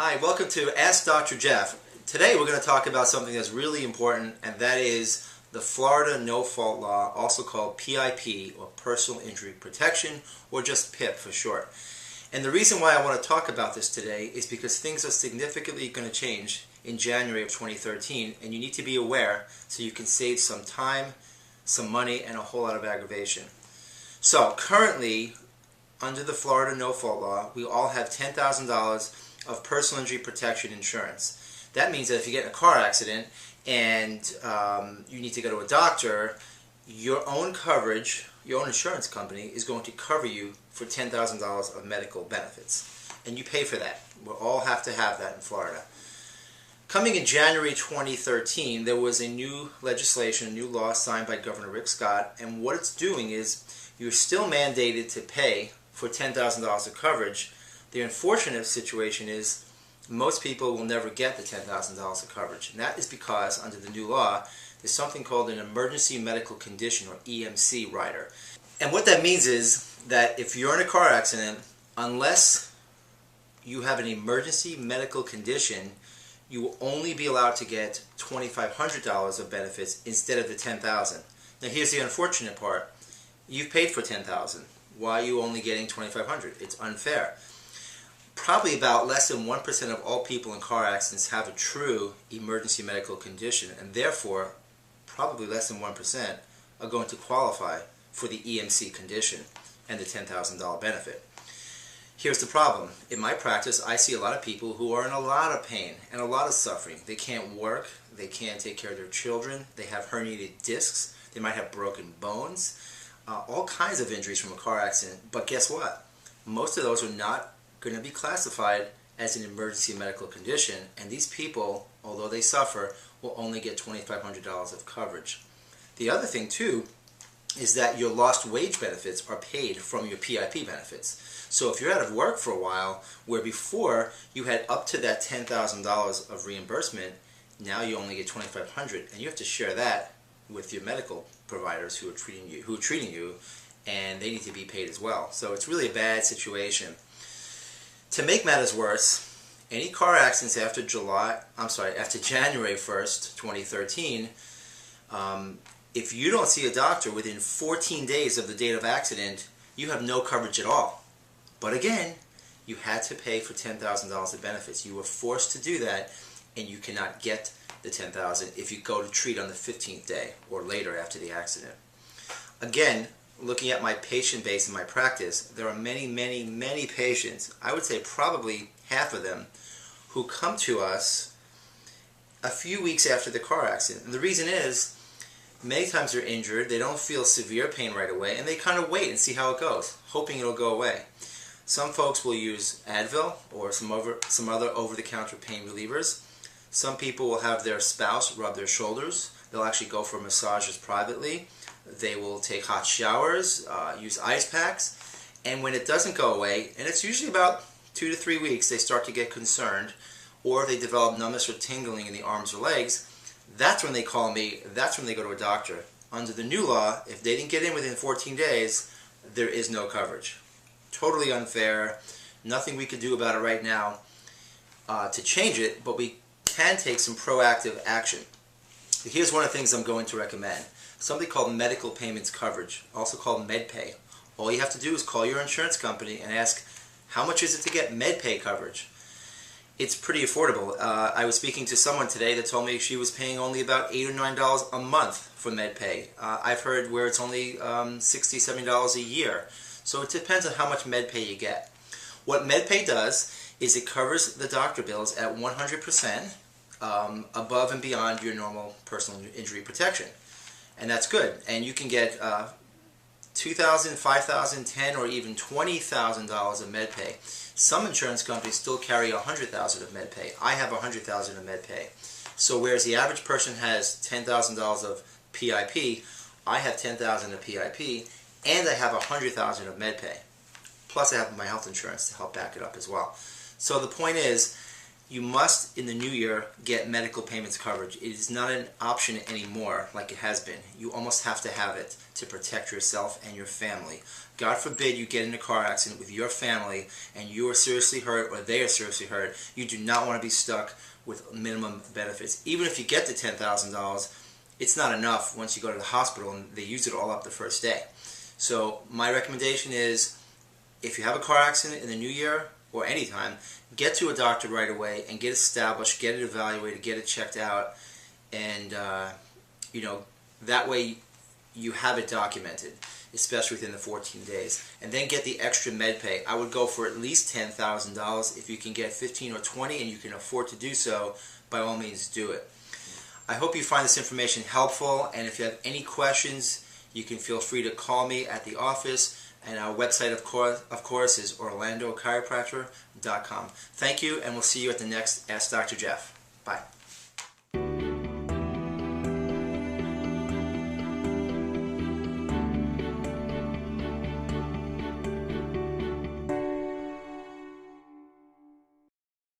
Hi, welcome to Ask Dr. Jeff. Today we're going to talk about something that's really important, and that is the Florida No-Fault Law, also called PIP, or Personal Injury Protection, or just PIP for short. And the reason why I want to talk about this today is because things are significantly going to change in January of 2013, and you need to be aware so you can save some time, some money, and a whole lot of aggravation. So currently, under the Florida No-Fault Law, we all have $10,000 of personal injury protection insurance. That means that if you get in a car accident and you need to go to a doctor, your own coverage, your own insurance company is going to cover you for $10,000 of medical benefits. And you pay for that. We all have to have that in Florida. Coming in January 2013, there was a new legislation, a new law signed by Governor Rick Scott, and what it's doing is you're still mandated to pay for $10,000 of coverage. The unfortunate situation is most people will never get the $10,000 of coverage, and that is because under the new law there's something called an emergency medical condition, or EMC rider. And what that means is that if you're in a car accident, unless you have an emergency medical condition, you will only be allowed to get $2,500 of benefits instead of the $10,000. Now here's the unfortunate part. You've paid for $10,000. Why are you only getting $2,500? It's unfair. Probably about less than 1% of all people in car accidents have a true emergency medical condition, and therefore probably less than 1% are going to qualify for the EMC condition and the $10,000 benefit. Here's the problem. In my practice, I see a lot of people who are in a lot of pain and a lot of suffering. They can't work, they can't take care of their children, they have herniated discs, they might have broken bones, all kinds of injuries from a car accident. But guess what? Most of those are not going to be classified as an emergency medical condition, and these people, although they suffer, will only get $2,500 of coverage. The other thing too is that your lost wage benefits are paid from your PIP benefits. So if you're out of work for a while, where before you had up to that $10,000 of reimbursement, now you only get $2,500, and you have to share that with your medical providers who are treating you, and they need to be paid as well. So it's really a bad situation. To make matters worse, any car accidents after January 1st, 2013, if you don't see a doctor within 14 days of the date of accident, you have no coverage at all. But again, you had to pay for $10,000 of benefits. You were forced to do that, and you cannot get the $10,000 if you go to treat on the 15th day or later after the accident. Again, looking at my patient base in my practice, there are many patients, I would say probably half of them, who come to us a few weeks after the car accident. And the reason is, many times they're injured, they don't feel severe pain right away, and they kind of wait and see how it goes, hoping it'll go away. Some folks will use Advil or some other over-the-counter pain relievers. Some people will have their spouse rub their shoulders. They'll actually go for massages privately. They will take hot showers, use ice packs, and when it doesn't go away, and it's usually about 2 to 3 weeks, they start to get concerned, or they develop numbness or tingling in the arms or legs. That's when they call me, that's when they go to a doctor. Under the new law, if they didn't get in within 14 days, there is no coverage. Totally unfair, nothing we can do about it right now to change it, but we can take some proactive action. Here's one of the things I'm going to recommend. Something called medical payments coverage, also called MedPay. All you have to do is call your insurance company and ask, how much is it to get MedPay coverage? It's pretty affordable. I was speaking to someone today that told me she was paying only about $8 or $9 a month for MedPay. I've heard where it's only $60, $70 a year. So it depends on how much MedPay you get. What MedPay does is it covers the doctor bills at 100% above and beyond your normal personal injury protection. And that's good. And you can get $2,000, $5,000, $10,000, or even $20,000 of MedPay. Some insurance companies still carry $100,000 of MedPay. I have $100,000 of MedPay. So whereas the average person has $10,000 of PIP, I have $10,000 of PIP, and I have $100,000 of MedPay. Plus I have my health insurance to help back it up as well. So the point is, You must, in the new year, get medical payments coverage. It is not an option anymore like it has been. You almost have to have it to protect yourself and your family. God forbid you get in a car accident with your family and you are seriously hurt or they are seriously hurt. You do not want to be stuck with minimum benefits. Even if you get the $10,000, it's not enough once you go to the hospital and they use it all up the first day. So my recommendation is, if you have a car accident in the new year or anytime, get to a doctor right away and get established, get it evaluated, get it checked out, and that way you have it documented, especially within the 14 days. And then get the extra med pay. I would go for at least $10,000. If you can get 15 or 20 and you can afford to do so, by all means do it. I hope you find this information helpful, and if you have any questions, you can feel free to call me at the office. And our website, of course, is orlandochiropractor.com. Thank you, and we'll see you at the next Ask Dr. Jeff. Bye.